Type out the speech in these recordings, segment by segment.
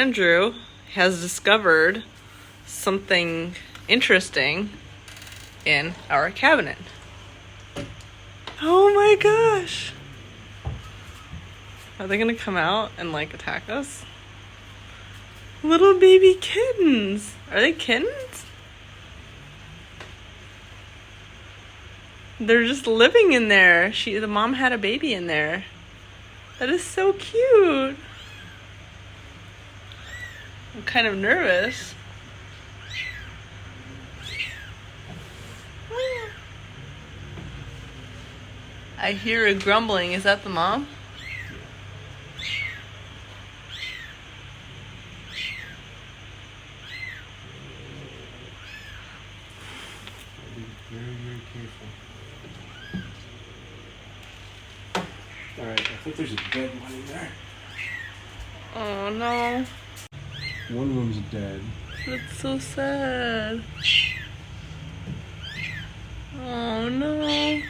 Andrew has discovered something interesting in our cabinet. Oh my gosh. Are they gonna come out and like attack us? Little baby kittens. Are they kittens? They're just living in there. The mom had a baby in there. That is so cute. I'm kind of nervous. I hear a grumbling. Is that the mom? Be very, very careful. Alright, I think there's a dead one in there. Oh no. One of them's dead. That's so sad. Oh no.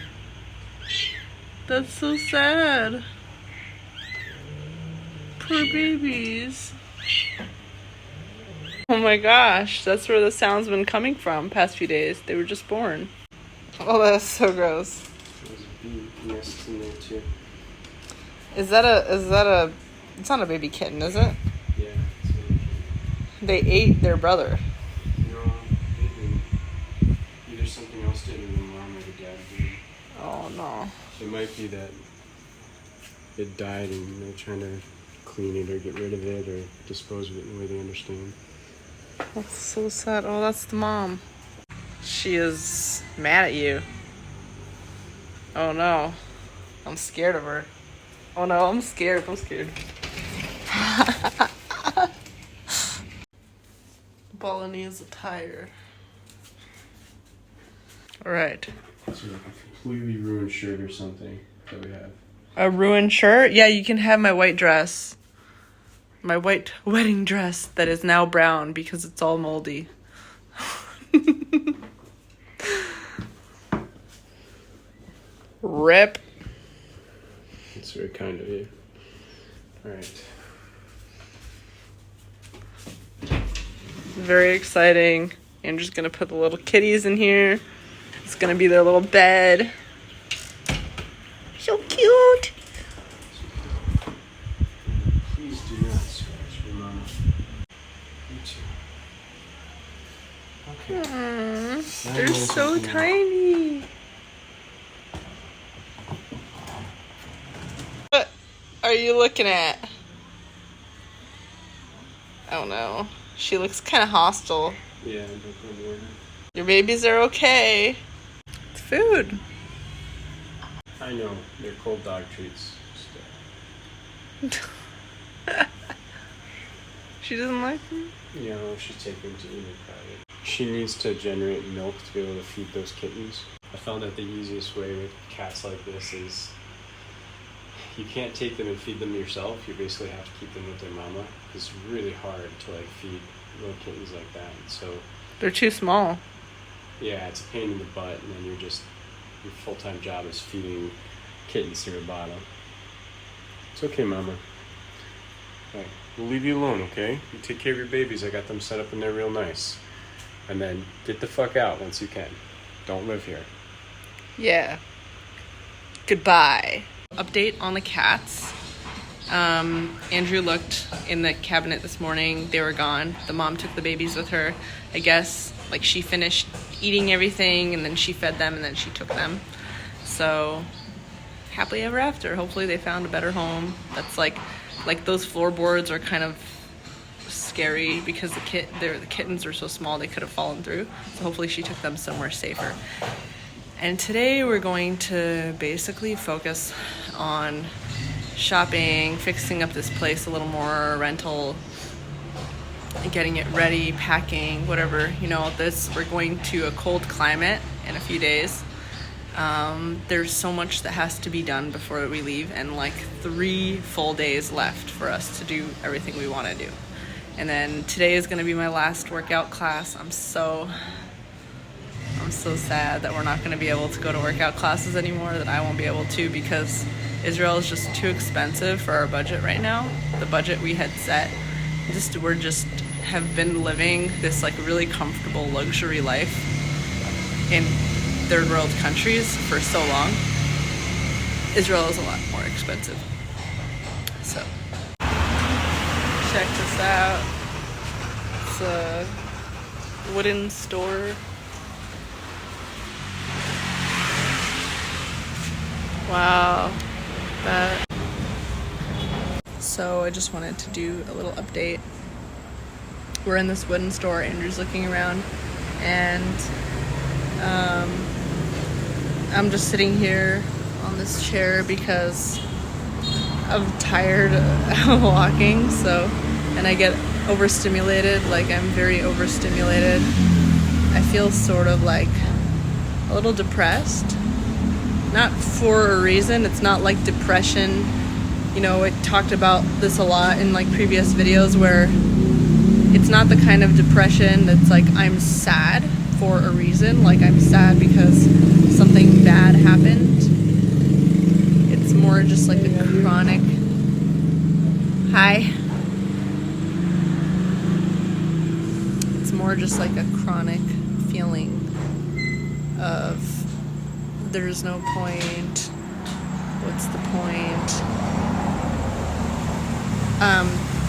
That's so sad. Poor babies. Oh my gosh, that's where the sound's been coming from past few days. They were just born. Oh, that's so gross. There's a bee nest in there too. Is that a, it's not a baby kitten, is it? Yeah. They ate their brother. No, they didn't. Either something else did or the mom or the dad did. Oh no. It might be that it died and they're trying to clean it or get rid of it or dispose of it in the way they understand. That's so sad. Oh, that's the mom. She is mad at you. Oh no. I'm scared of her. Oh no, I'm scared. Bolognese attire. Alright. It's like a completely ruined shirt or something that we have. A ruined shirt? Yeah, you can have my white dress. My white wedding dress that is now brown because it's all moldy. Rip. It's very kind of you. Alright. Very exciting. Andrew's gonna put the little kitties in here. It's gonna be their little bed. So cute. Please do not scratch your mama. You too. Okay. Aww, they're so tiny. What are you looking at? Oh no. She looks kind of hostile. Yeah, don't worry. Your babies are okay. It's food. I know, they're cold dog treats. She doesn't like them? You know, she's taking to eat private. She needs to generate milk to be able to feed those kittens. I found that the easiest way with cats like this is you can't take them and feed them yourself. You basically have to keep them with their mama. It's really hard to like feed little kittens like that. So They're too small. yeah, it's a pain in the butt, and then your full-time job is feeding kittens through a bottle. It's okay, mama. All right, we'll leave you alone, okay? You take care of your babies. I got them set up in there real nice. And then get the fuck out once you can. Don't live here. Yeah. Goodbye. Update on the cats. Andrew looked in the cabinet this morning. They were gone. The mom took the babies with her. I guess, like, she finished eating everything, and then she fed them, and then she took them. So, happily ever after. Hopefully they found a better home. That's like those floorboards are kind of scary because the kittens are so small they could have fallen through. So hopefully she took them somewhere safer. And today we're going to basically focus on shopping, fixing up this place a little more, rental, getting it ready, packing, whatever. You know, we're going to a cold climate in a few days. There's so much that has to be done before we leave, and like 3 full days left for us to do everything we want to do. And then today is going to be my last workout class. I'm so sad that we're not going to be able to go to workout classes anymore, that I won't be able to, because Israel is just too expensive for our budget right now. The budget we had set we're just have been living this like really comfortable luxury life in third world countries for so long. Israel is a lot more expensive. So check this out. It's a wooden store. Wow. That. So I just wanted to do a little update. We're in this wooden store. Andrew's looking around, and I'm just sitting here on this chair because I'm tired of walking. So, and I get overstimulated. Like, I'm very overstimulated. I feel sort of like a little depressed. Not for a reason. It's not like depression. You know, I talked about this a lot in like previous videos where it's not the kind of depression that's like I'm sad for a reason. Like, I'm sad because something bad happened. It's more just like a chronic. Hi. It's more just like a chronic feeling of there's no point. What's the point?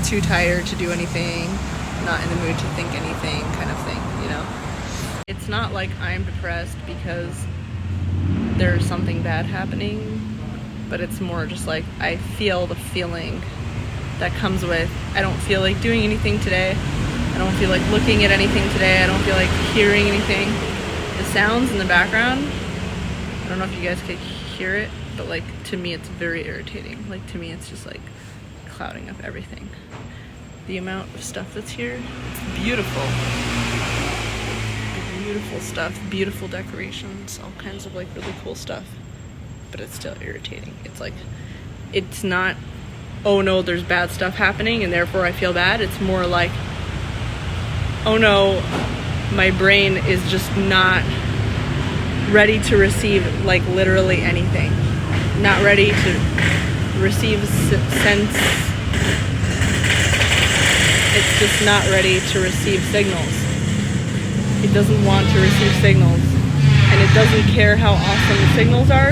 Too tired to do anything, not in the mood to think anything, kind of thing, you know? It's not like I'm depressed because there's something bad happening, but it's more just like I feel the feeling that comes with I don't feel like doing anything today. I don't feel like looking at anything today. I don't feel like hearing anything. The sounds in the background, I don't know if you guys could hear it, but like to me it's very irritating. Like, to me it's just like clouding up everything. The amount of stuff that's here, it's beautiful. Beautiful stuff, beautiful decorations, all kinds of like really cool stuff, but it's still irritating. It's like, it's not, oh no, there's bad stuff happening and therefore I feel bad. It's more like, oh no, my brain is just not ready to receive like literally anything. Not ready to receive sense. It's just not ready to receive signals. It doesn't want to receive signals. And it doesn't care how awesome the signals are.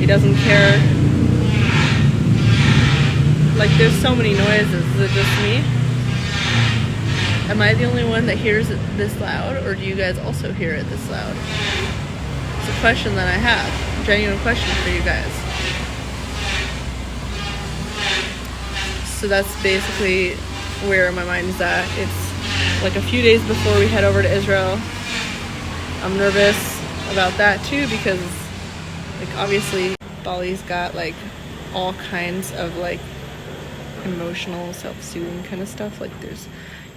It doesn't care. Like, there's so many noises. Is it just me? Am I the only one that hears it this loud, or do you guys also hear it this loud? It's a question that I have. A genuine question for you guys. So that's basically where my mind is at. It's like a few days before we head over to Israel. I'm nervous about that too because, like, obviously Bali's got like all kinds of like emotional self-soothing kind of stuff. Like, there's,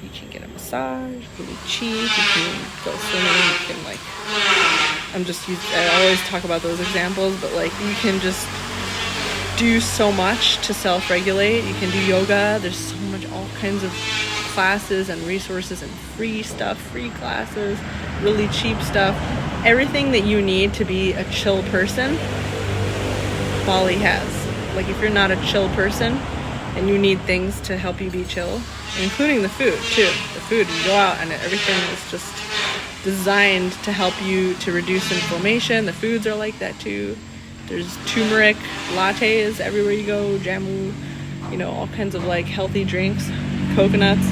you can get a massage really cheap, you can go swimming, you can like, I always talk about those examples, but like you can just do so much to self-regulate. You can do yoga. There's so much, all kinds of classes and resources and free stuff, free classes, really cheap stuff. Everything that you need to be a chill person, Bali has. Like, if you're not a chill person and you need things to help you be chill, including the food too. The food, you go out and everything is just designed to help you to reduce inflammation. The foods are like that too. There's turmeric lattes everywhere you go, jamu, you know, all kinds of like healthy drinks, coconuts.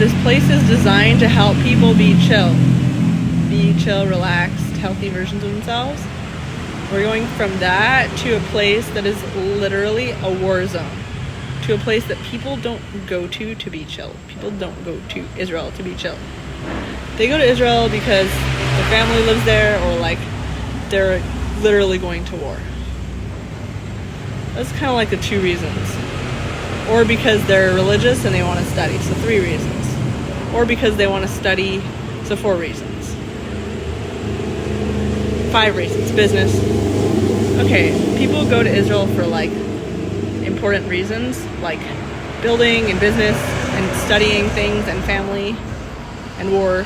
This place is designed to help people be chill, relaxed, healthy versions of themselves. We're going from that to a place that is literally a war zone, to a place that people don't go to be chill. People don't go to Israel to be chill. They go to Israel because their family lives there, or like they're literally going to war. That's kind of like the two reasons. Or because they're religious and they want to study, so 3 reasons. Or because they want to study, so 4 reasons. 5 reasons, business. Okay, people go to Israel for like important reasons, like building and business and studying things and family and war,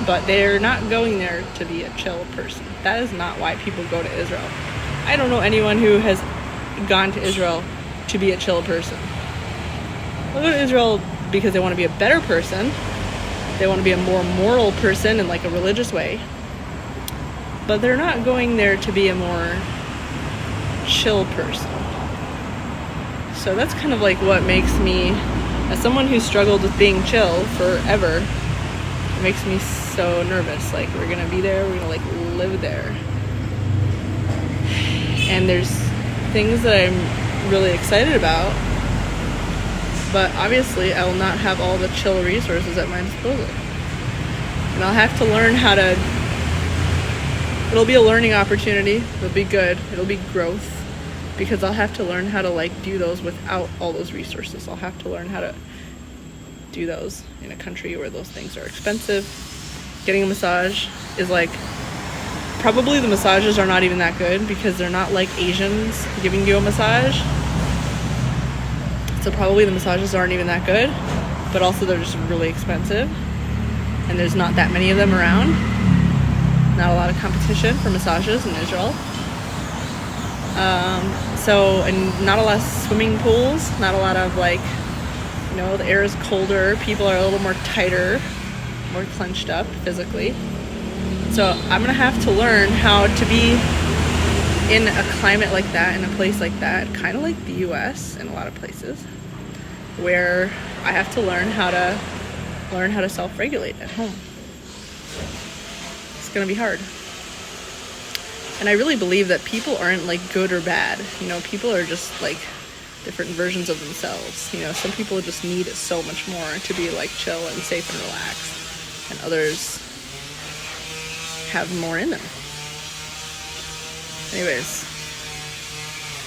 but they're not going there to be a chill person. That is not why people go to Israel. I don't know anyone who has gone to Israel to be a chill person. They'll go to Israel because they want to be a better person. They want to be a more moral person in like a religious way. But they're not going there to be a more chill person. So that's kind of like what makes me, as someone who struggled with being chill forever, it makes me so nervous. Like, we're gonna be there, we're gonna like live there. And there's things that I'm really excited about, but obviously I will not have all the chill resources at my disposal. And I'll have to learn how to, it'll be a learning opportunity, it'll be good, it'll be growth, because I'll have to learn how to like do those without all those resources. I'll have to learn how to do those in a country where those things are expensive. Getting a massage is like, probably the massages are not even that good because they're not like Asians giving you a massage. So probably the massages aren't even that good, but also they're just really expensive. And there's not that many of them around. Not a lot of competition for massages in Israel. And not a lot of swimming pools, not a lot of like, you know, the air is colder, people are a little more tighter, more clenched up physically. So I'm gonna have to learn how to be in a climate like that, in a place like that, kind of like the US in a lot of places, where I have to learn how to self-regulate at home. It's gonna be hard. And I really believe that people aren't like good or bad. You know, people are just like different versions of themselves. You know, some people just need it so much more to be like chill and safe and relaxed, and others have more in them. Anyways,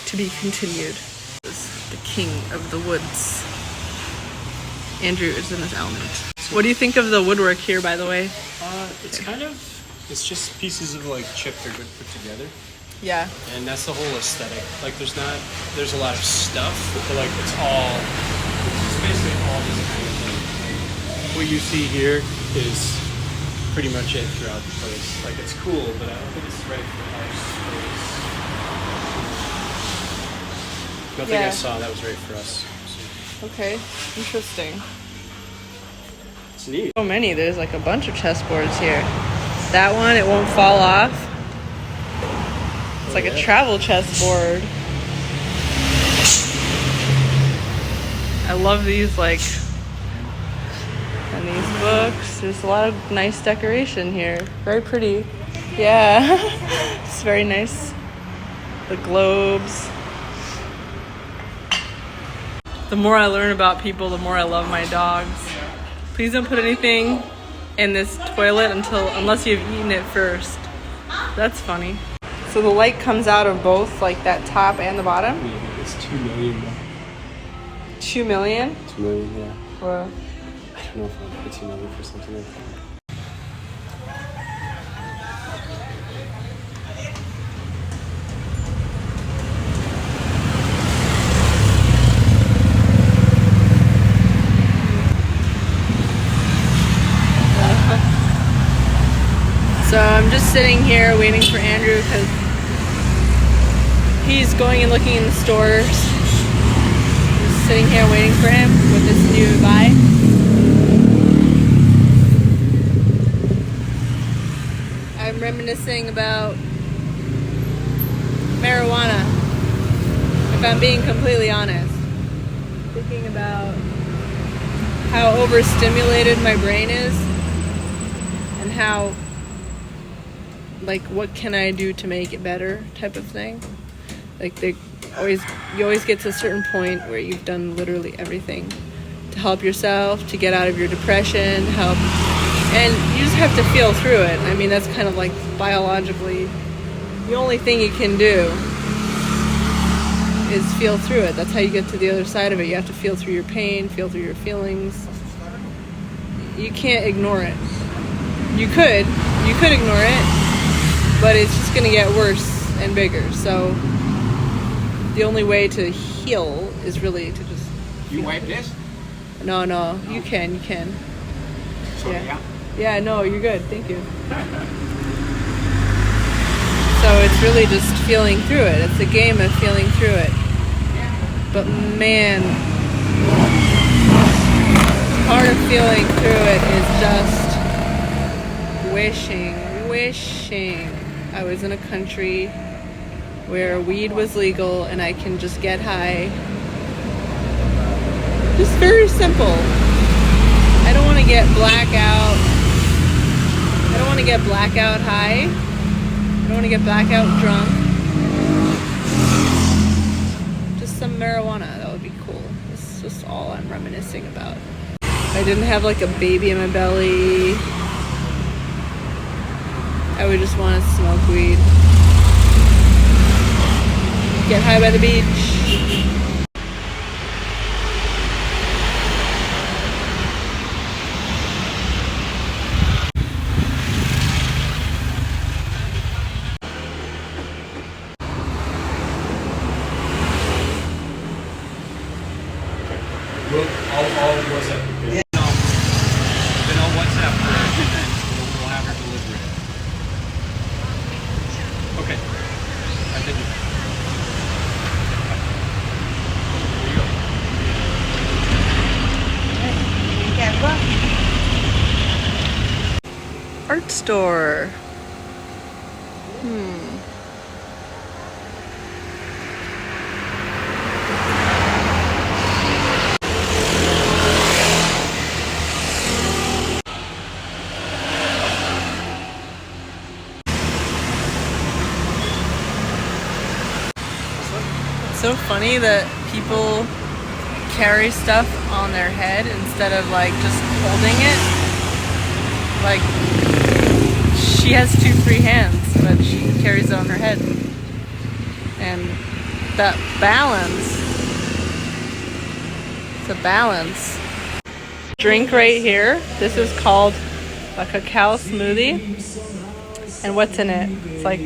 to be continued. The king of the woods. Andrew is in his element. What do you think of the woodwork here, by the way? It's kind of, it's just pieces of like chipped or good put together. Yeah. And that's the whole aesthetic. Like there's a lot of stuff, but like it's basically all this kind of thing. What you see here is pretty much it throughout the place. Like it's cool, but I don't think it's right for our space. Nothing I saw that was right for us. So. Okay, interesting. It's neat. So many, there's like a bunch of chessboards here. That one, it won't fall off. It's like a travel chessboard. I love these, like, and these books. There's a lot of nice decoration here. Very pretty. Yeah, it's very nice. The globes. The more I learn about people, the more I love my dogs. Please don't put anything in this toilet unless you've eaten it first. That's funny. So the light comes out of both, like that top and the bottom? Yeah, it's 2 million. 2 million? 2 million, yeah. Well, I don't know if I'll pay 2 million for something like that. so I'm just sitting here waiting for Andrew because he's going and looking in the stores. Just sitting here waiting for him with this new bike. I'm reminiscing about marijuana, if I'm being completely honest. Thinking about how overstimulated my brain is and how, like, what can I do to make it better type of thing. Like, you always get to a certain point where you've done literally everything to help yourself, to get out of your depression, and you just have to feel through it. I mean, that's kind of like biologically the only thing you can do is feel through it. That's how you get to the other side of it. You have to feel through your pain, feel through your feelings. You can't ignore it. You could ignore it, but it's just gonna get worse and bigger. So the only way to heal is really to just... You wipe this? No, you can. Sorry, yeah. Yeah, no, you're good. Thank you. So it's really just feeling through it. It's a game of feeling through it. But man, feeling through it is just wishing I was in a country where weed was legal and I can just get high. Just very simple. I don't want to get blackout. I don't want to get blackout high. I don't want to get blackout drunk. Just some marijuana. That would be cool. That's just all I'm reminiscing about. If I didn't have like a baby in my belly, I would just want to smoke weed. Get high by the beach. I'll WhatsApp you. Then I'll WhatsApp her and then we'll have her deliver it. Okay. I think Art store. It's so funny that people carry stuff on their head instead of like just holding it. Like, she has 2 free hands, but she carries it on her head. And that balance, it's a balance. Drink right here. This is called a cacao smoothie. And what's in it? It's like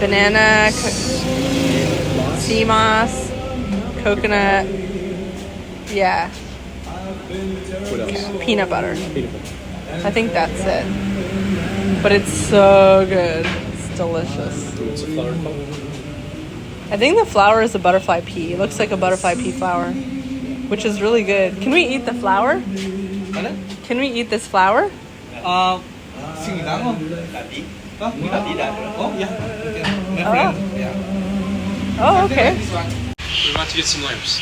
banana, sea moss, coconut, yeah. What else? Peanut butter. Peanut butter. I think that's it. But it's so good. It's delicious. What's the flower called? I think the flower is a butterfly pea. It looks like a butterfly pea flower, which is really good. Can we eat the flower? Can we eat this flower? sinigang không? Tadi. Oh, tidak. Oh, yeah. Oh. Oh, okay. We're about to get some lamps.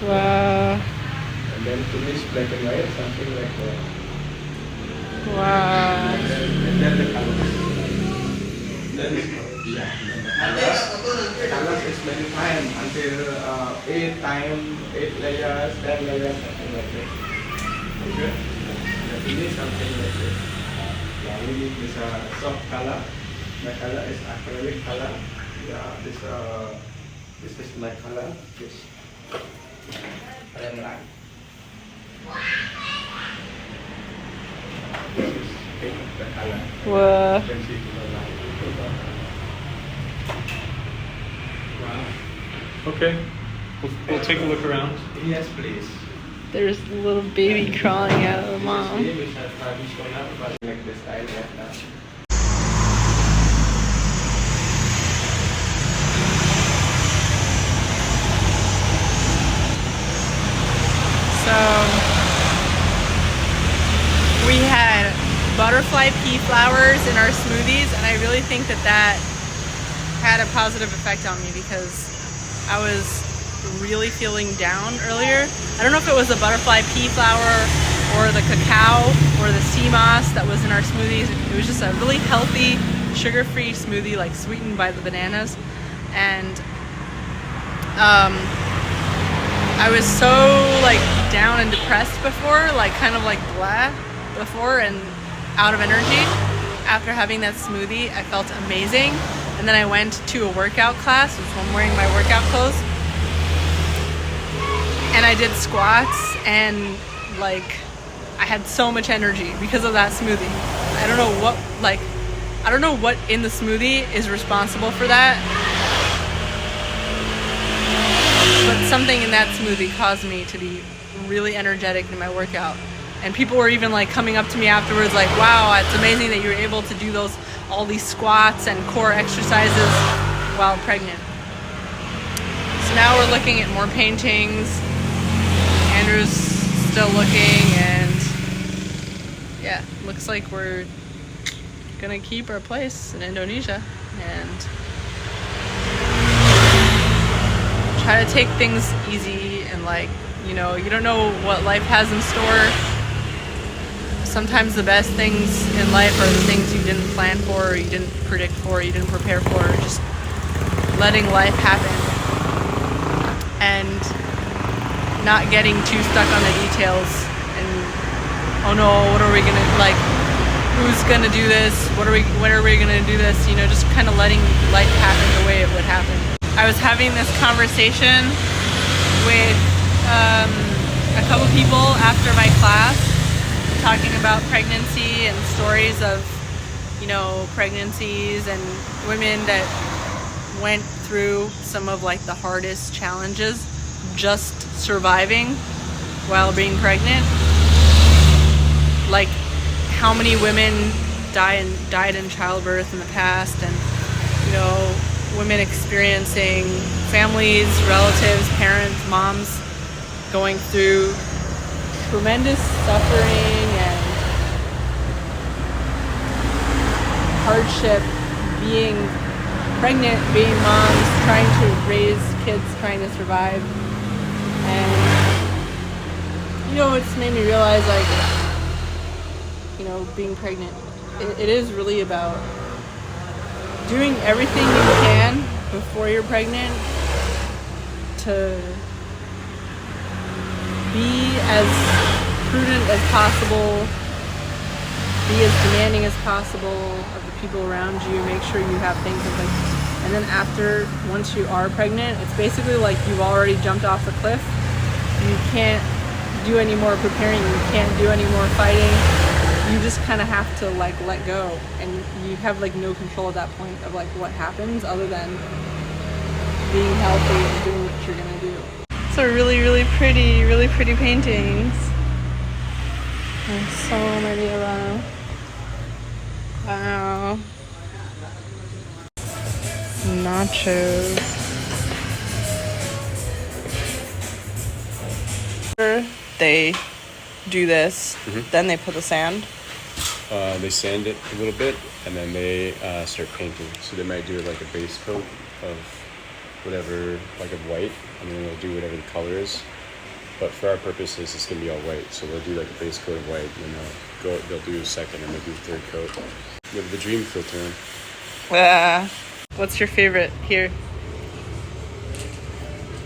Wow. And then finish black and white, something like that. Wow. And then the colors. Then, yeah. The colors is very fine until 8 layers, 10 layers, something like that. Okay? Then finish something like this. Yeah, we need this soft color. My color is acrylic color. Yeah, this is my color. This. This is pink, the color. Wow. You can see to the light. Wow. Okay. We'll take a look around. Yes, please. There's a little baby crawling out of the mom. This is traditional, but like this style right now. So we had butterfly pea flowers in our smoothies, and I really think that that had a positive effect on me because I was really feeling down earlier. I don't know if it was the butterfly pea flower or the cacao or the sea moss that was in our smoothies. It was just a really healthy, sugar-free smoothie, like sweetened by the bananas. And I was so like down and depressed before, like kind of like blah before and out of energy. After having that smoothie, I felt amazing. And then I went to a workout class, which I'm wearing my workout clothes. And I did squats and like I had so much energy because of that smoothie. I don't know what in the smoothie is responsible for that. But something in that smoothie caused me to be really energetic in my workout. And people were even like coming up to me afterwards like, wow, it's amazing that you're able to do all these squats and core exercises while pregnant. So now we're looking at more paintings. Andrew's still looking, and yeah, looks like we're gonna keep our place in Indonesia and try to take things easy and like, you know, you don't know what life has in store. Sometimes the best things in life are the things you didn't plan for, or you didn't predict for, or you didn't prepare for. Just letting life happen and not getting too stuck on the details and, oh no, what are we gonna, like, who's gonna do this? When are we gonna do this? You know, just kind of letting life happen the way it would happen. I was having this conversation with a couple people after my class, talking about pregnancy and stories of, you know, pregnancies and women that went through some of like the hardest challenges just surviving while being pregnant. Like how many women died in childbirth in the past, and, you know, women experiencing, families, relatives, parents, moms going through tremendous suffering and hardship, being pregnant, being moms, trying to raise kids, trying to survive. And, you know, it's made me realize, like, you know, being pregnant, it is really about doing everything you can before you're pregnant to be as prudent as possible, be as demanding as possible of the people around you, make sure you have things in place. And then after, once you are pregnant, it's basically like you've already jumped off the cliff. You can't do any more preparing, you can't do any more fighting. You just kind of have to like let go, and you have like no control at that point of like what happens other than being healthy and doing what you're gonna do. So really pretty paintings. There's so many of them. Wow. Nachos. They do this, then they put the sand. They sand it a little bit, and then they start painting. So they might do like a base coat of whatever, like of white, and then they'll do whatever the color is. But for our purposes, it's gonna be all white. So they'll do like a base coat of white, and then they'll do a second, and they'll do a third coat. You have the dream filter on. What's your favorite here?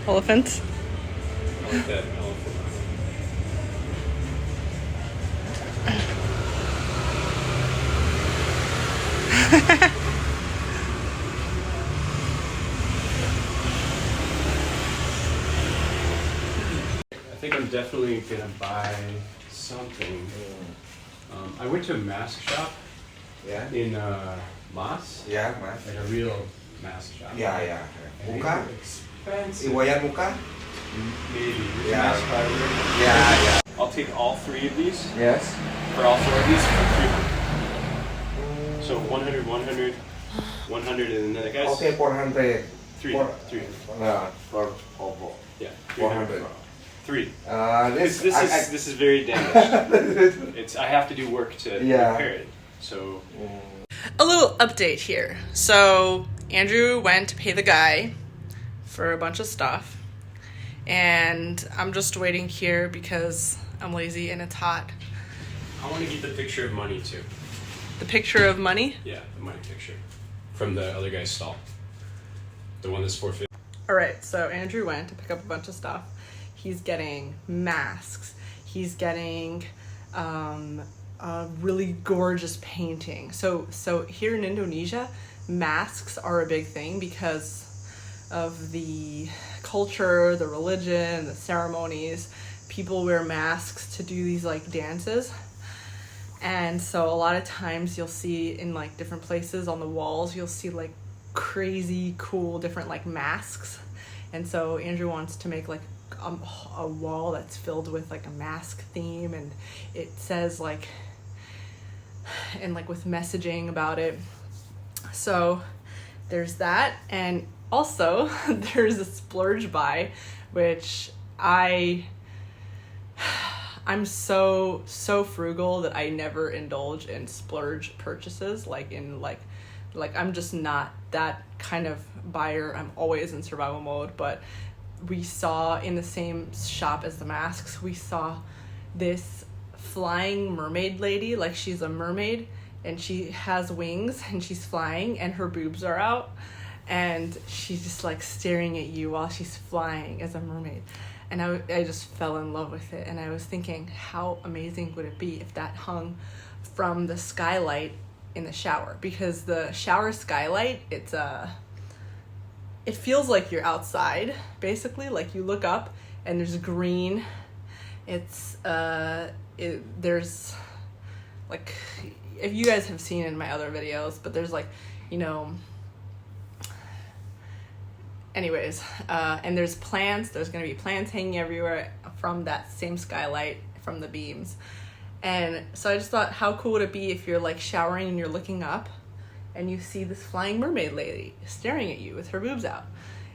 Elephants? I like that elephant. I think I'm definitely gonna buy something. I went to a mask shop. Yeah. In Mas. Yeah, Mas. Like a real mask shop. Yeah. And Muka? Expensive. Iwayan Muka? Maybe. Yeah. Mask fiber. Yeah. I'll take all three of these. Yes. For all four of these for 300. So 100, 100, 100, and then the guys. Okay, 400. Three. For All. Yeah. 400. Three. This This is very damaged. I have to do work to repair it. So. A little update here. So Andrew went to pay the guy for a bunch of stuff, and I'm just waiting here because I'm lazy and it's hot. I want to get the picture of money too. The picture of money? Yeah, the money picture from the other guy's stall. The one that's $450. All right, so Andrew went to pick up a bunch of stuff. He's getting masks. He's getting a really gorgeous painting. So here in Indonesia, masks are a big thing because of the culture, the religion, the ceremonies. People wear masks to do these like dances. And so a lot of times you'll see in like different places on the walls, you'll see like crazy cool different like masks. And so Andrew wants to make like a wall that's filled with like a mask theme, and it says like, and like with messaging about it. So there's that, and also there's a splurge buy, which I'm so frugal that I never indulge in splurge purchases. Like I'm just not that kind of buyer. I'm always in survival mode. But we saw in the same shop as the masks, we saw this flying mermaid lady. Like, she's a mermaid and she has wings and she's flying and her boobs are out, and she's just like staring at you while she's flying as a mermaid. And I just fell in love with it. And I was thinking, how amazing would it be if that hung from the skylight in the shower? Because the shower skylight, it feels like you're outside, basically. Like, you look up and there's green. There's like, if you guys have seen it in my other videos, but there's like, you know, anyways, and there's plants. There's going to be plants hanging everywhere from that same skylight, from the beams. And so I just thought, how cool would it be if you're like showering and you're looking up and you see this flying mermaid lady staring at you with her boobs out.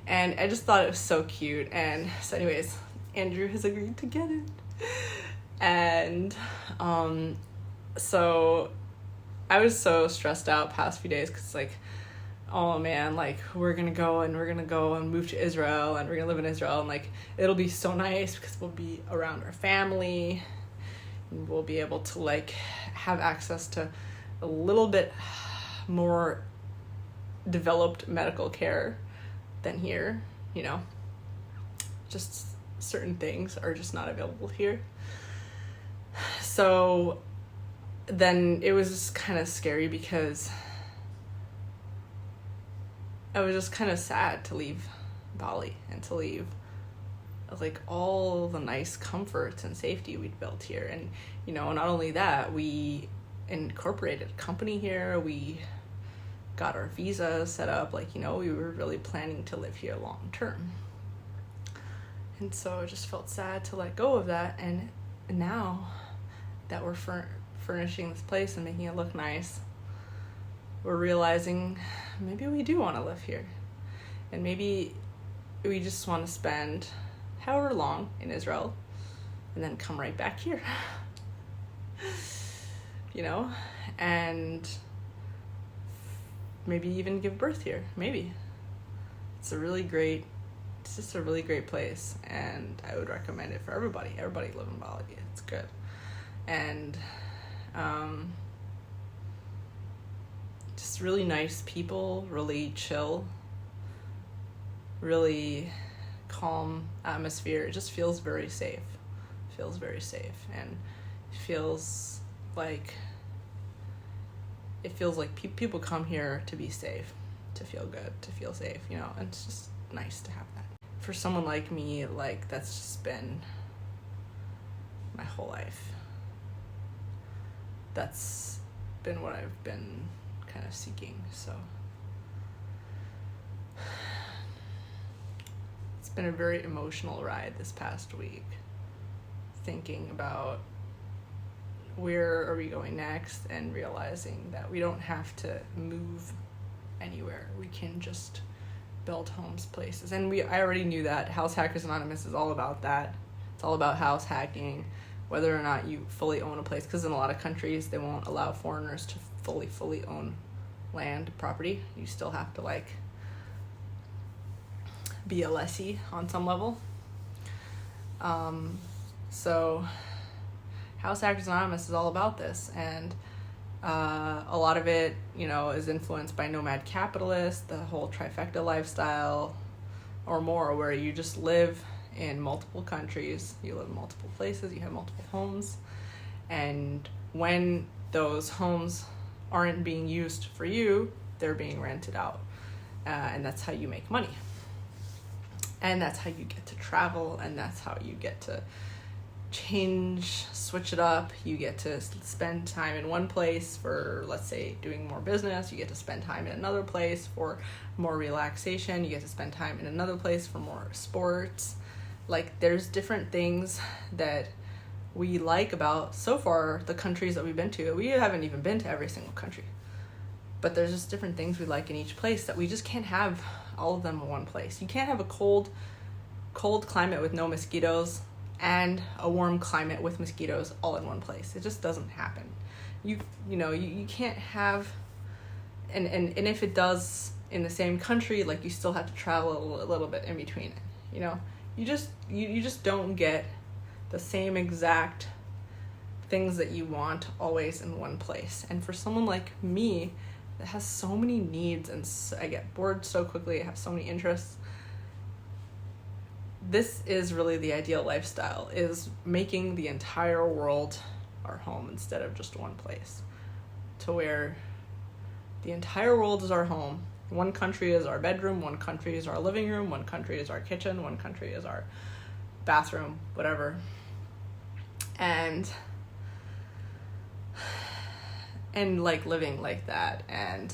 And I just thought it was so cute. And so anyways, Andrew has agreed to get it. And so I was so stressed out past few days, because like, oh man, like we're gonna go and move to Israel, and we're gonna live in Israel, and like it'll be so nice because we'll be around our family and we'll be able to like have access to a little bit more developed medical care than here, you know. Just certain things are just not available here. So then it was just kind of scary, because I was just kind of sad to leave Bali and to leave like all the nice comforts and safety we'd built here. And, you know, not only that, we incorporated a company here, we got our visa set up, like, you know, we were really planning to live here long term. And so I just felt sad to let go of that. And now that we're furnishing this place and making it look nice, we're realizing maybe we do want to live here, and maybe we just want to spend however long in Israel and then come right back here. You know, and maybe even give birth here. Maybe it's just a really great place, and I would recommend it for everybody live in Bali. It's good. And just really nice people, really chill, really calm atmosphere. It just feels very safe. And it feels like people come here to be safe, to feel good, to feel safe, you know. And it's just nice to have that. For someone like me, like, that's just been my whole life. That's been what I've been kind of seeking. So it's been a very emotional ride this past week, thinking about where are we going next, and realizing that we don't have to move anywhere. We can just build homes, places. And I already knew that. House Hackers Anonymous is all about that. It's all about house hacking, whether or not you fully own a place, because in a lot of countries they won't allow foreigners to fully own land, property. You still have to like be a lessee on some level. So House Hackers Anonymous is all about this, and a lot of it, you know, is influenced by nomad capitalists, the whole trifecta lifestyle or more, where you just live in multiple countries, you live in multiple places, you have multiple homes, and when those homes aren't being used for you, they're being rented out, and that's how you make money, and that's how you get to travel, and that's how you get to switch it up. You get to spend time in one place for, let's say, doing more business. You get to spend time in another place for more relaxation. You get to spend time in another place for more sports. Like, there's different things that we like about, so far, the countries that we've been to. We haven't even been to every single country. But there's just different things we like in each place that we just can't have all of them in one place. You can't have a cold climate with no mosquitoes and a warm climate with mosquitoes all in one place. It just doesn't happen. You can't have, and if it does in the same country, like, you still have to travel a little bit in between it, you know? You just don't get the same exact things that you want always in one place. And for someone like me that has so many needs and I get bored so quickly, I have so many interests, this is really the ideal lifestyle, is making the entire world our home instead of just one place, to where the entire world is our home. One country is our bedroom, one country is our living room, one country is our kitchen, one country is our bathroom, whatever. And like living like that. And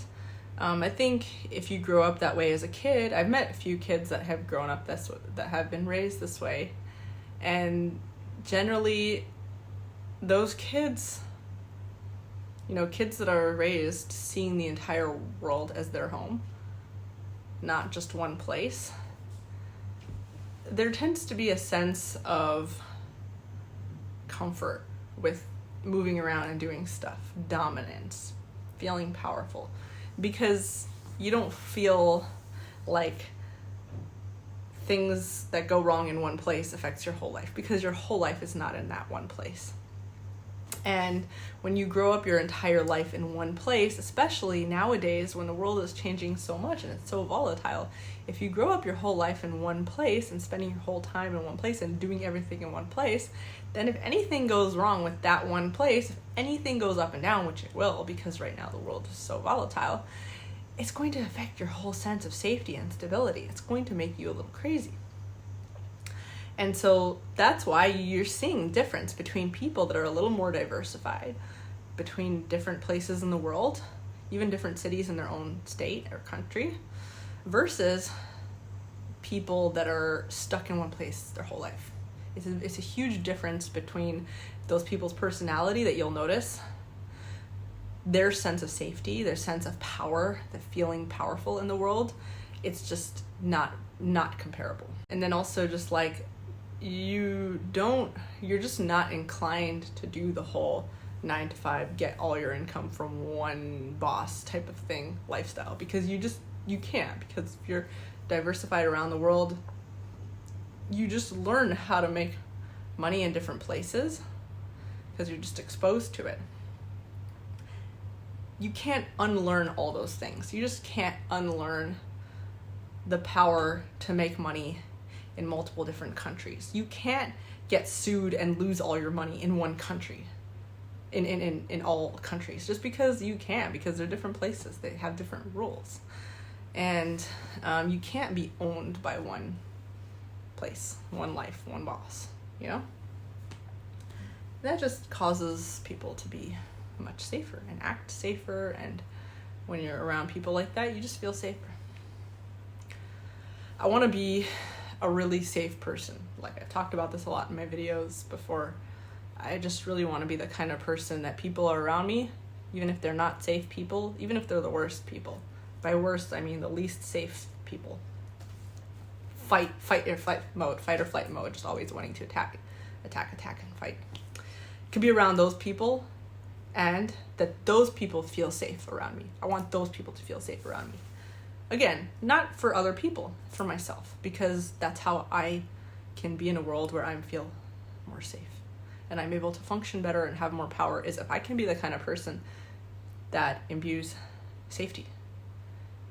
I think if you grow up that way as a kid, I've met a few kids that have grown up that have been raised this way, and generally those kids, kids that are raised seeing the entire world as their home, not just one place, there tends to be a sense of comfort with moving around and doing stuff, dominance, feeling powerful, because you don't feel like things that go wrong in one place affects your whole life, because your whole life is not in that one place. And when you grow up your entire life in one place, especially nowadays when the world is changing so much and it's so volatile, if you grow up your whole life in one place and spending your whole time in one place and doing everything in one place, then if anything goes wrong with that one place, if anything goes up and down, which it will, because right now the world is so volatile, it's going to affect your whole sense of safety and stability. It's going to make you a little crazy. And so that's why you're seeing difference between people that are a little more diversified, between different places in the world, even different cities in their own state or country, versus people that are stuck in one place their whole life. It's a huge difference between those people's personality that you'll notice, their sense of safety, their sense of power, the feeling powerful in the world. It's just not comparable. And then also just like, you're just not inclined to do the whole 9 to 5, get all your income from one boss type of thing lifestyle, because you can't, because if you're diversified around the world, you just learn how to make money in different places because you're just exposed to it. You can't unlearn all those things. You just can't unlearn the power to make money in multiple different countries. You can't get sued and lose all your money in one country, in all countries, just because you can, because they're different places. They have different rules. And you can't be owned by one place, one life, one boss, That just causes people to be much safer and act safer, and when you're around people like that, you just feel safer. I want to be a really safe person. Like, I've talked about this a lot in my videos before. I just really want to be the kind of person that people are around me, even if they're not safe people, even if they're the worst people. By worst, I mean the least safe people. Fight or flight mode, just always wanting to attack and fight. Could be around those people, and that those people feel safe around me. I want those people to feel safe around me. Again, not for other people, for myself, because that's how I can be in a world where I feel more safe and I'm able to function better and have more power, is if I can be the kind of person that imbues safety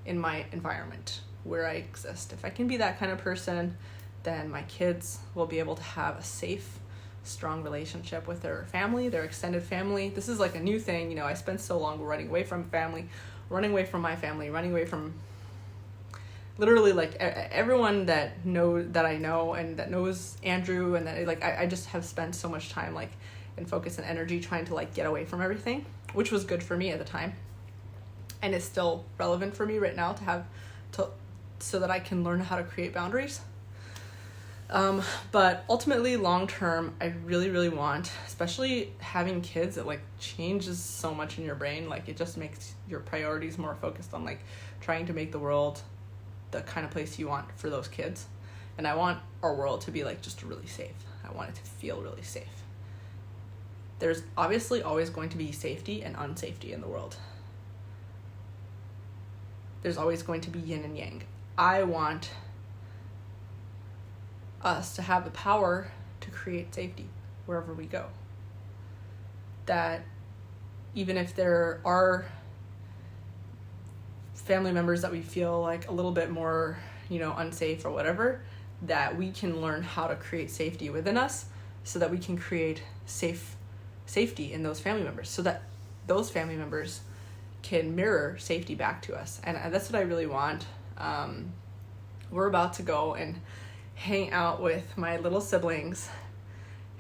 in my environment where I exist. If I can be that kind of person, then my kids will be able to have a safe, strong relationship with their family, their extended family. This is like a new thing, I spent so long running away from family, running away from my family, running away from literally like everyone that I know and that knows Andrew, and that I just have spent so much time and focus and energy trying to get away from everything, which was good for me at the time, and it's still relevant for me right now to have so that I can learn how to create boundaries. But ultimately, long term, I really, really want, especially having kids, it like changes so much in your brain. Like it just makes your priorities more focused on like trying to make the world the kind of place you want for those kids. And I want our world to be like just really safe. I want it to feel really safe. There's obviously always going to be safety and unsafety in the world. There's always going to be yin and yang. I want us to have the power to create safety wherever we go. That even if there are family members that we feel like a little bit more, unsafe or whatever, that we can learn how to create safety within us so that we can create safety in those family members, so that those family members can mirror safety back to us. And that's what I really want. We're about to go and hang out with my little siblings,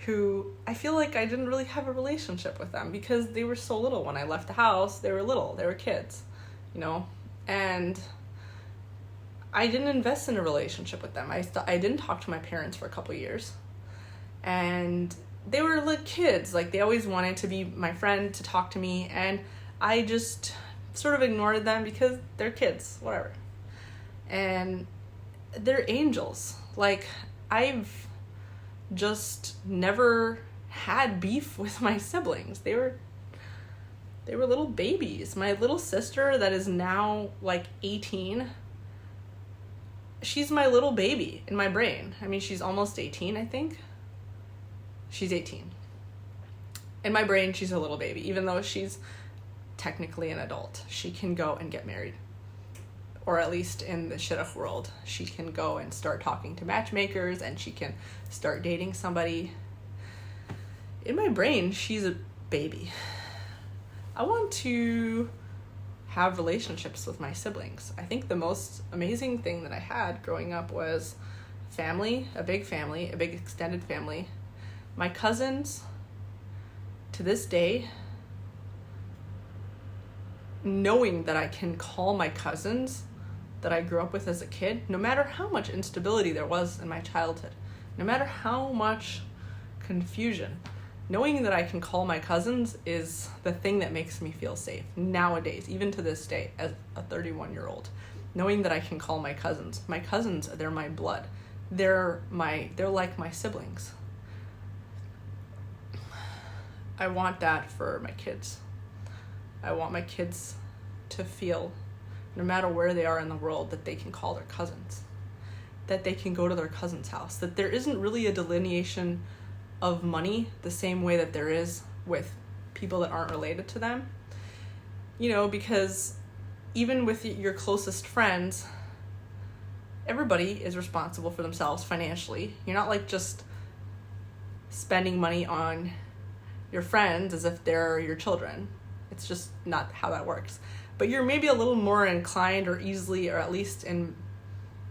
who I feel like I didn't really have a relationship with them because they were so little. When I left the house, they were little, they were kids, and I didn't invest in a relationship with them. I didn't talk to my parents for a couple years, and they were like kids. Like they always wanted to be my friend, to talk to me, and I just sort of ignored them because they're kids, whatever. And they're angels. Like I've just never had beef with my siblings. They were little babies. My little sister that is now like 18, she's my little baby in my brain. I mean, she's almost 18, I think. She's 18. In my brain, she's a little baby, even though she's technically an adult. She can go and get married. Or at least in the shidduch world, she can go and start talking to matchmakers, and she can start dating somebody. In my brain, she's a baby. I want to have relationships with my siblings. I think the most amazing thing that I had growing up was family, a big extended family. My cousins, to this day, knowing that I can call my cousins that I grew up with as a kid, no matter how much instability there was in my childhood, no matter how much confusion, knowing that I can call my cousins is the thing that makes me feel safe nowadays, even to this day, as a 31-year-old. Knowing that I can call my cousins, they're my blood. They're like my siblings. I want that for my kids. I want my kids to feel, no matter where they are in the world, that they can call their cousins, that they can go to their cousin's house, that there isn't really a delineation of money the same way that there is with people that aren't related to them. Because even with your closest friends, everybody is responsible for themselves financially. You're not like just spending money on your friends as if they're your children. It's just not how that works. But you're maybe a little more inclined, or easily, or at least in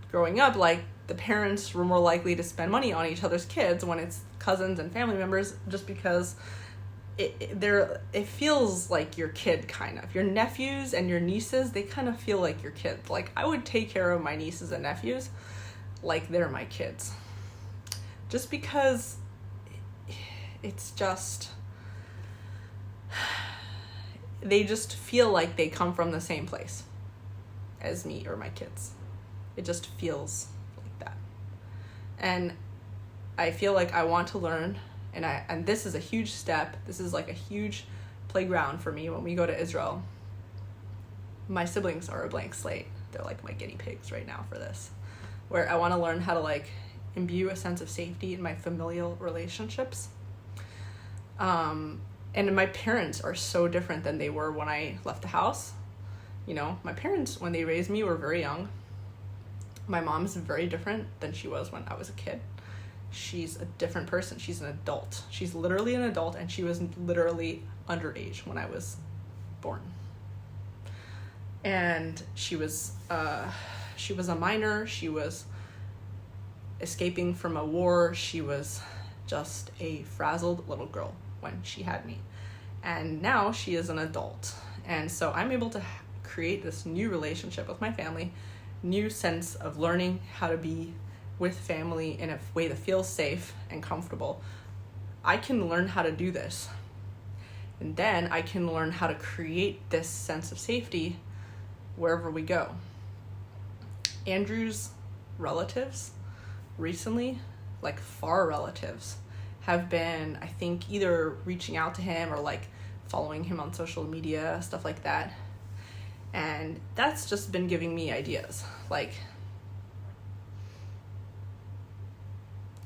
growing up, like the parents were more likely to spend money on each other's kids when it's cousins and family members, just because it feels like your kid, kind of. Your nephews and your nieces, they kind of feel like your kids. Like I would take care of my nieces and nephews like they're my kids. Just because it's just, they just feel like they come from the same place as me or my kids. It just feels like that. And I feel like I want to learn, and this is a huge step. This is like a huge playground for me when we go to Israel. My siblings are a blank slate. They're like my guinea pigs right now for this, where I want to learn how to like imbue a sense of safety in my familial relationships. And my parents are so different than they were when I left the house. My parents, when they raised me, were very young. My mom is very different than she was when I was a kid. She's a different person. She's an adult. She's literally an adult, and she was literally underage when I was born. And she was a minor. She was escaping from a war. She was just a frazzled little girl when she had me. And now she is an adult. And so I'm able to create this new relationship with my family, new sense of learning how to be with family in a way that feels safe and comfortable, I can learn how to do this. And then I can learn how to create this sense of safety wherever we go. Andrew's relatives recently, like far relatives, have been, I think, either reaching out to him or like following him on social media, stuff like that. And that's just been giving me ideas. Like,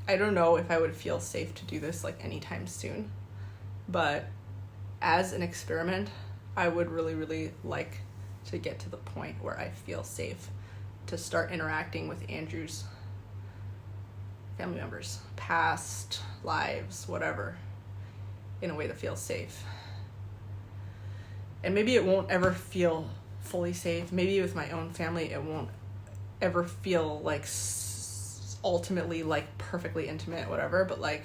I don't know if I would feel safe to do this like anytime soon, but as an experiment, I would really, really like to get to the point where I feel safe to start interacting with Andrew's family members, past lives, whatever, in a way that feels safe. And maybe it won't ever feel fully safe. Maybe with my own family, it won't ever feel like ultimately like perfectly intimate, whatever, but like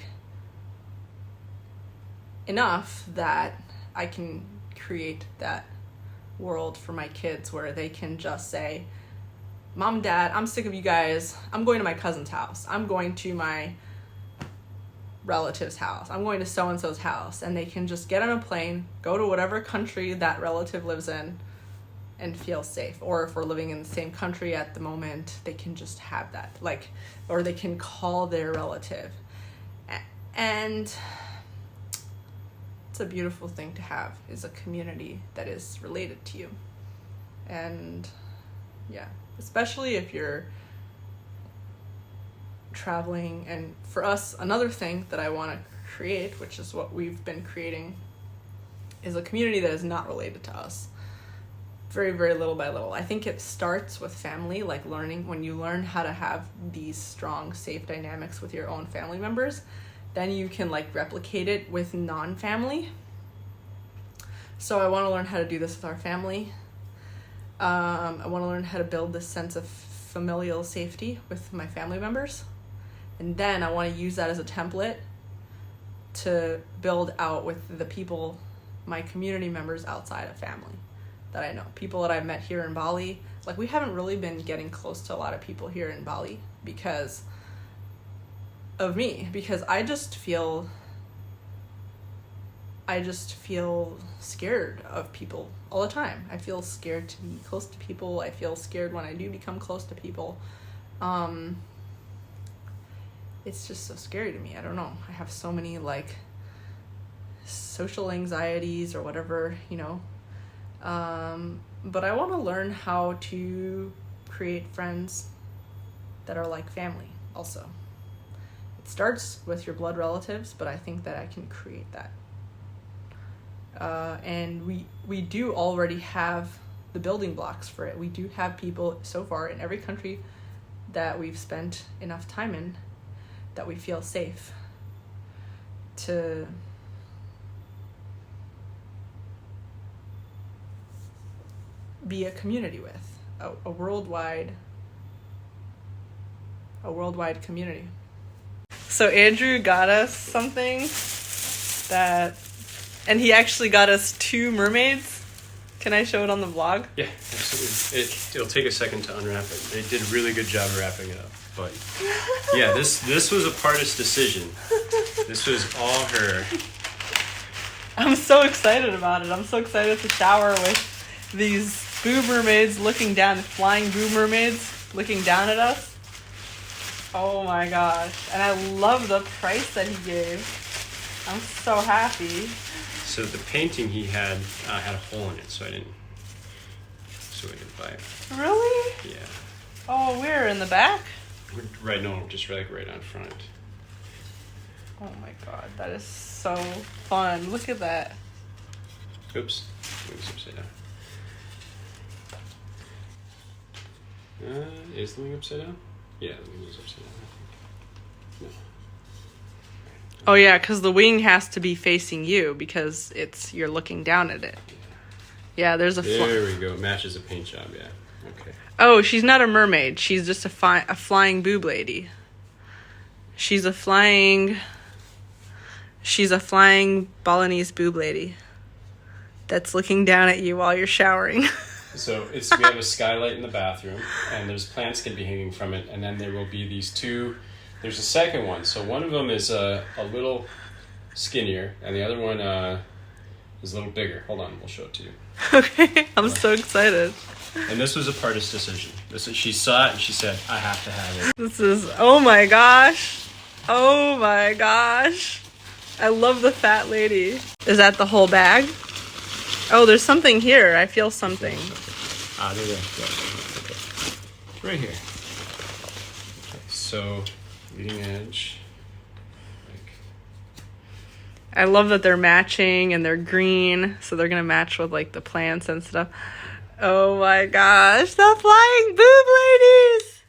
enough that I can create that world for my kids where they can just say, Mom, Dad, I'm sick of you guys. I'm going to my cousin's house. I'm going to my relative's house. I'm going to so-and-so's house. And they can just get on a plane, go to whatever country that relative lives in, and feel safe. Or if we're living in the same country at the moment, they can just have that. Like, or they can call their relative. And it's a beautiful thing to have, is a community that is related to you. And yeah, especially if you're traveling. And for us, another thing that I want to create, which is what we've been creating, is a community that is not related to us. Very, very little by little. I think it starts with family, like learning, when you learn how to have these strong, safe dynamics with your own family members, then you can like replicate it with non-family. So I want to learn how to do this with our family. I want to learn how to build this sense of familial safety with my family members. And then I want to use that as a template to build out with the people, my community members outside of family that I know. People that I've met here in Bali. Like, we haven't really been getting close to a lot of people here in Bali because of me. Because I just feel scared of people all the time. I feel scared to be close to people. I feel scared when I do become close to people. It's just so scary to me. I don't know. I have so many like social anxieties or whatever, you know. But I want to learn how to create friends that are like family also. It starts with your blood relatives, but I think that I can create that. And we do already have the building blocks for it. We do have people so far in every country that we've spent enough time in that we feel safe to be a community with, a worldwide community. So Andrew got us something and he actually got us 2 mermaids. Can I show it on the vlog? Yeah, absolutely. It'll take a second to unwrap it. They did a really good job of wrapping it up. But yeah, this was a Pardes decision. This was all her. I'm so excited about it. I'm so excited to shower with these boob mermaids looking down, flying boob mermaids looking down at us. Oh my gosh. And I love the price that he gave. I'm so happy. So the painting he had had a hole in it, so we didn't buy it. Really? Yeah. Oh, where? In the back? Right, no, just right on front. Oh my god, that is so fun. Look at that. Oops, wings upside down. Is the wing upside down? Yeah, the wing is upside down, I think. No. Oh yeah, because the wing has to be facing you because you're looking down at it. Yeah, there's a There we go. It matches the paint job, yeah. Okay. Oh, she's not a mermaid. She's just a flying boob lady. She's a flying Balinese boob lady that's looking down at you while you're showering. So we have a skylight in the bathroom, and there's plants can be hanging from it, and then there will be these two. There's a second one. So one of them is a little skinnier, and the other one is a little bigger. Hold on, we'll show it to you. Okay, I'm so excited. And this was a Pardes decision. She saw it and she said, "I have to have it." This is, oh my gosh. Oh my gosh. I love the fat lady. Is that the whole bag? Oh, there's something here. I feel something. There. Okay. Right here. Okay, so leading edge. I love that they're matching and they're green, so they're gonna match with like the plants and stuff. Oh my gosh, the flying boob ladies!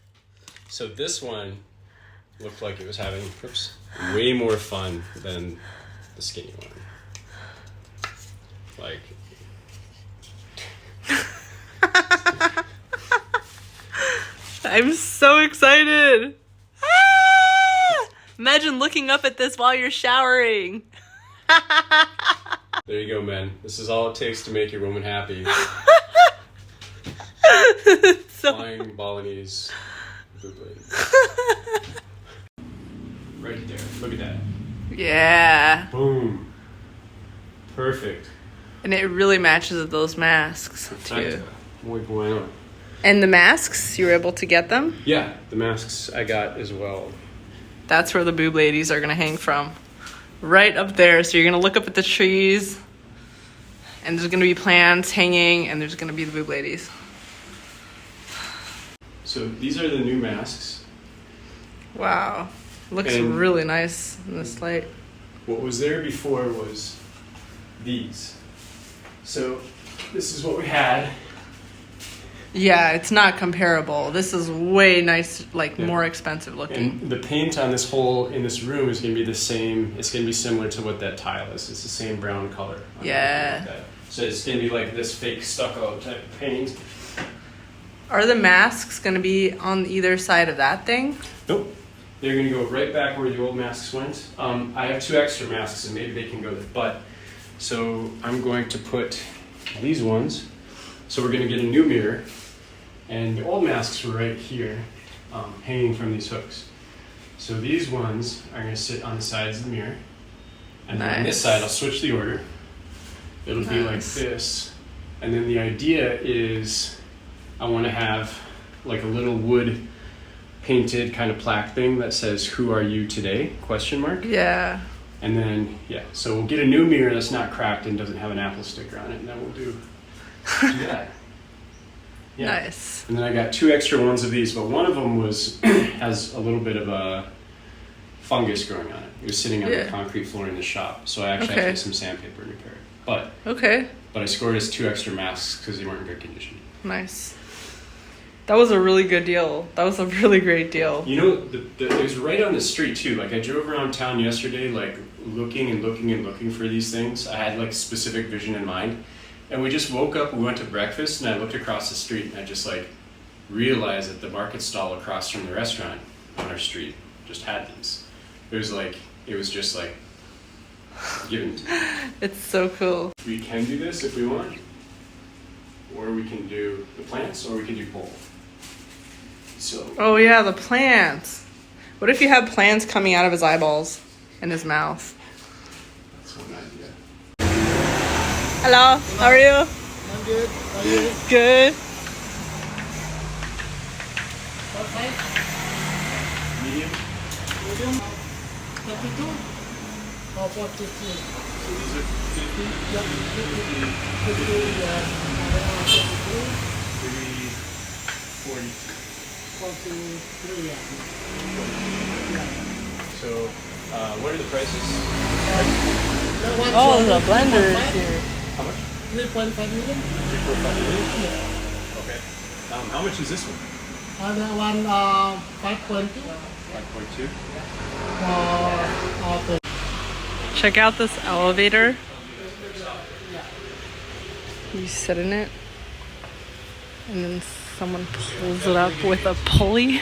So this one looked like it was having way more fun than the skinny one. Like, I'm so excited! Ah! Imagine looking up at this while you're showering. there you go, men. This is all it takes to make your woman happy. Flying Balinese boob ladies. Right there. Look at that. Yeah. Boom. Perfect. And it really matches with those masks too. Muy bueno. And the masks, you were able to get them? Yeah, the masks I got as well. That's where the boob ladies are gonna hang from. Right up there. So you're gonna look up at the trees, and there's gonna be plants hanging, and there's gonna be the boob ladies. So these are the new masks. Wow. Looks And really nice in this light. what was there before was these. So this is what we had. Yeah, it's not comparable. This is way nice, like Yeah. more expensive looking. And the paint on this whole, in this room is going to be the same. It's going to be similar to what that tile is. It's the same brown color. Yeah. Like that. So it's going to be like this fake stucco type of paint. Are the masks gonna be on either side of that thing? Nope. They're going to go right back where the old masks went. I have 2 extra masks, and maybe they can go there. But, so I'm going to put these ones. So we're going to get a new mirror. And the old masks were right here, hanging from these hooks. So these ones are going to sit on the sides of the mirror. And then on this Nice. side, I'll switch the order. It'll be like Nice. this. And then the idea is I want to have like a little wood painted kind of plaque thing that says, "Who are you today?" ? Yeah. And then, yeah, so we'll get a new mirror that's not cracked and doesn't have an Apple sticker on it, and then we'll do that. Yeah. Nice. And then I got 2 extra ones of these, but one of them has a little bit of a fungus growing on it. It was sitting on the Yeah. concrete floor in the shop, so I actually had to get some sandpaper and repair it. Okay. But I scored as 2 extra masks because they weren't in good condition. Nice. That was a really good deal. That was a really great deal. You know, it was right on the street too. Like I drove around town yesterday, like looking for these things. I had like specific vision in mind. And we just woke up, we went to breakfast, and I looked across the street, and I just like realized that the market stall across from the restaurant on our street just had these. It was just like given to me. It's so cool. We can do this if we want, or we can do the plants, or we can do both. So Oh yeah, the plants. What if you had plants coming out of his eyeballs and his mouth? that's one idea. Hello, how are you? I'm good. How are you? Good. What size? Medium. Medium? 32? Or 43? So these are 50, Yeah, 50, yeah. 3, 40. 43, yeah. So, what are the prices? That one Oh, for the blender 3.5? is here. How much? 3.5 million? 3.5 million? Okay. How much is this one? Other one, 5.2 5.2. for Check out this elevator. You sit in it, and then someone pulls it up with a pulley.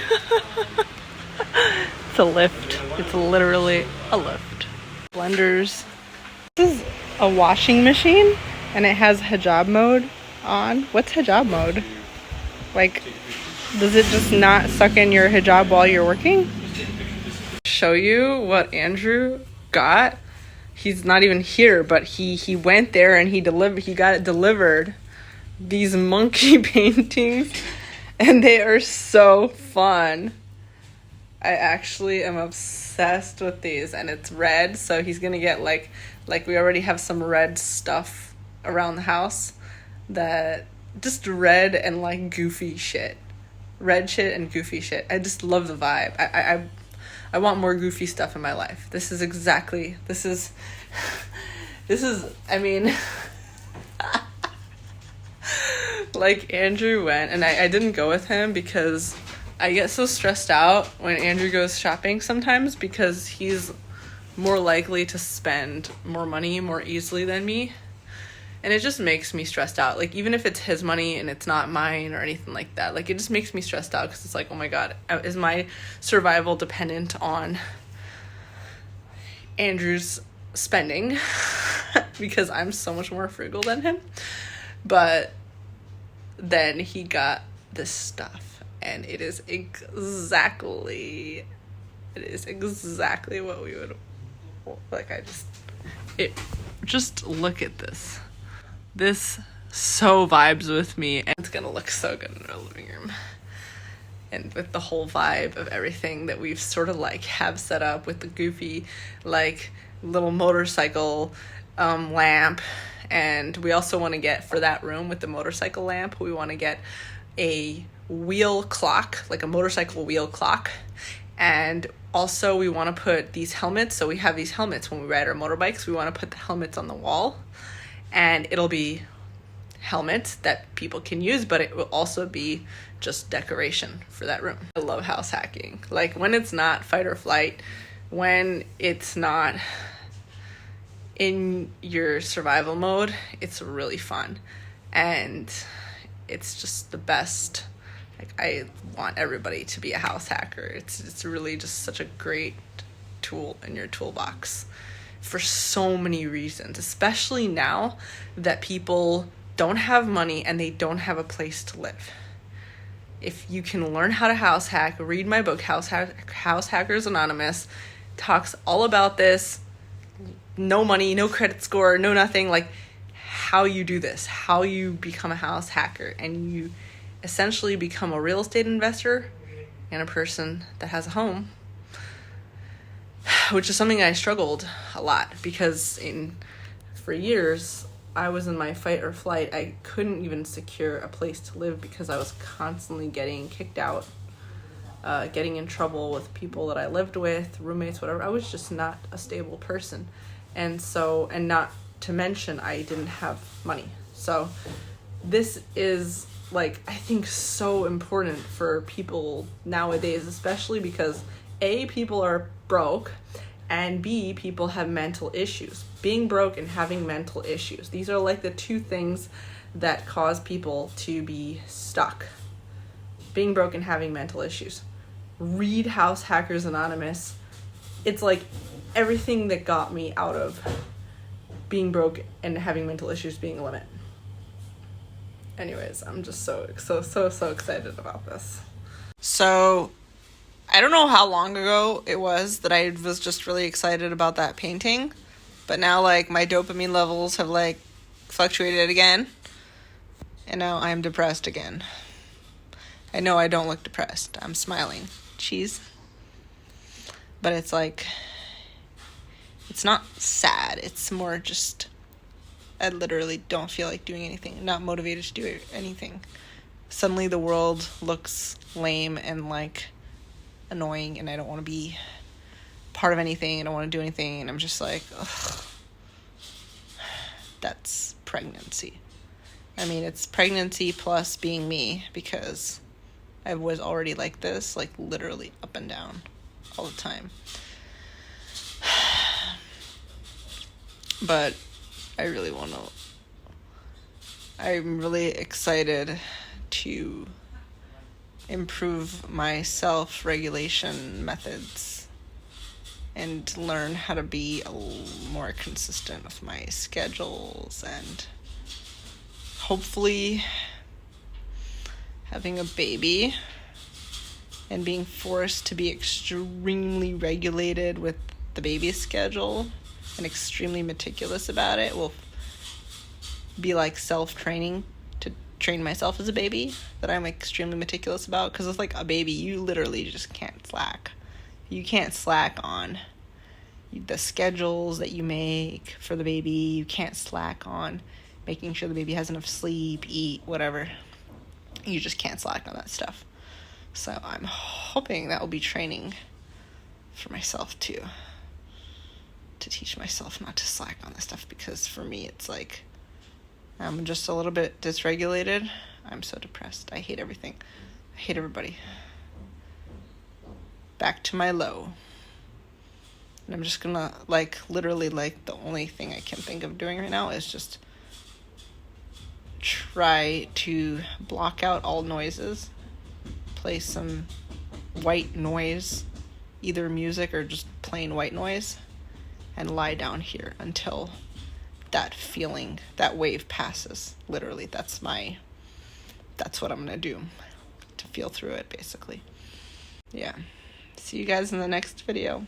It's a lift. It's literally a lift. Blenders. This is a washing machine, and it has hijab mode. on? What's hijab mode? Like, does it just not suck in your hijab while you're working? Show you what Andrew got. He's not even here, but he went there and he got it delivered. These monkey paintings, and they are so fun. I actually am obsessed with these, and it's red, so he's gonna get like we already have some red stuff around the house, that just red and like goofy shit. Red shit and goofy shit. I just love the vibe. I want more goofy stuff in my life. This is I mean, like, Andrew went, and I didn't go with him because I get so stressed out when Andrew goes shopping sometimes, because he's more likely to spend more money more easily than me. And it just makes me stressed out. Like, even if it's his money and it's not mine or anything like that, like, it just makes me stressed out because it's like, oh my God, is my survival dependent on Andrew's spending? Because I'm so much more frugal than him. But then he got this stuff, and it is exactly what we would like. Just look at this. This so vibes with me, and it's gonna look so good in our living room. And with the whole vibe of everything that we've sort of like have set up with the goofy like little motorcycle lamp. And we also want to get, for that room with the motorcycle lamp, we want to get a wheel clock, like a motorcycle wheel clock. And also we want to put these helmets. So we have these helmets when we ride our motorbikes. We want to put the helmets on the wall. And it'll be helmets that people can use, but it will also be just decoration for that room. I love house hacking. Like, when it's not fight or flight, when it's not in your survival mode, it's really fun. And it's just the best. Like, I want everybody to be a house hacker. It's really just such a great tool in your toolbox for so many reasons, especially now that people don't have money and they don't have a place to live. If you can learn how to house hack, read my book, House Hackers Anonymous, talks all about this. No money, no credit score, no nothing, like how you do this, how you become a house hacker, and you essentially become a real estate investor and a person that has a home, which is something I struggled a lot, because for years I was in my fight or flight. I couldn't even secure a place to live because I was constantly getting kicked out, getting in trouble with people that I lived with, roommates, whatever. I was just not a stable person. And not to mention, I didn't have money. So this is, like, I think so important for people nowadays, especially because A, people are broke, and B, people have mental issues. Being broke and having mental issues. These are like the two things that cause people to be stuck. Being broke and having mental issues. Read House Hackers Anonymous. It's like everything that got me out of being broke and having mental issues being a limit. Anyways, I'm just so excited about this. So, I don't know how long ago it was that I was just really excited about that painting, but now, like, my dopamine levels have, like, fluctuated again, and now I'm depressed again. I know I don't look depressed. I'm smiling. Cheese. But it's like, it's not sad. It's more just, I literally don't feel like doing anything. I'm not motivated to do anything. Suddenly the world looks lame and, like, annoying, and I don't want to be part of anything. I don't want to do anything, and I'm just like, ugh. That's pregnancy. I mean, it's pregnancy plus being me, because I was already like this, like, literally up and down all the time. But I'm really excited to improve my self-regulation methods and learn how to be a little more consistent with my schedules and hopefully having a baby and being forced to be extremely regulated with the baby's schedule and extremely meticulous about it will be like self-training to train myself as a baby, that I'm extremely meticulous about, because it's like a baby, you literally just can't slack. You can't slack on the schedules that you make for the baby. You can't slack on making sure the baby has enough sleep, eat, whatever. You just can't slack on that stuff. So I'm hoping that will be training for myself too, to teach myself not to slack on this stuff, because for me it's like I'm just a little bit dysregulated. I'm so depressed. I hate everything. I hate everybody. Back to my low. And I'm just gonna, like, literally, like, the only thing I can think of doing right now is just try to block out all noises, play some white noise, either music or just plain white noise, and lie down here until that feeling, that wave passes. Literally, that's what I'm gonna do to feel through it, basically. Yeah. See you guys in the next video.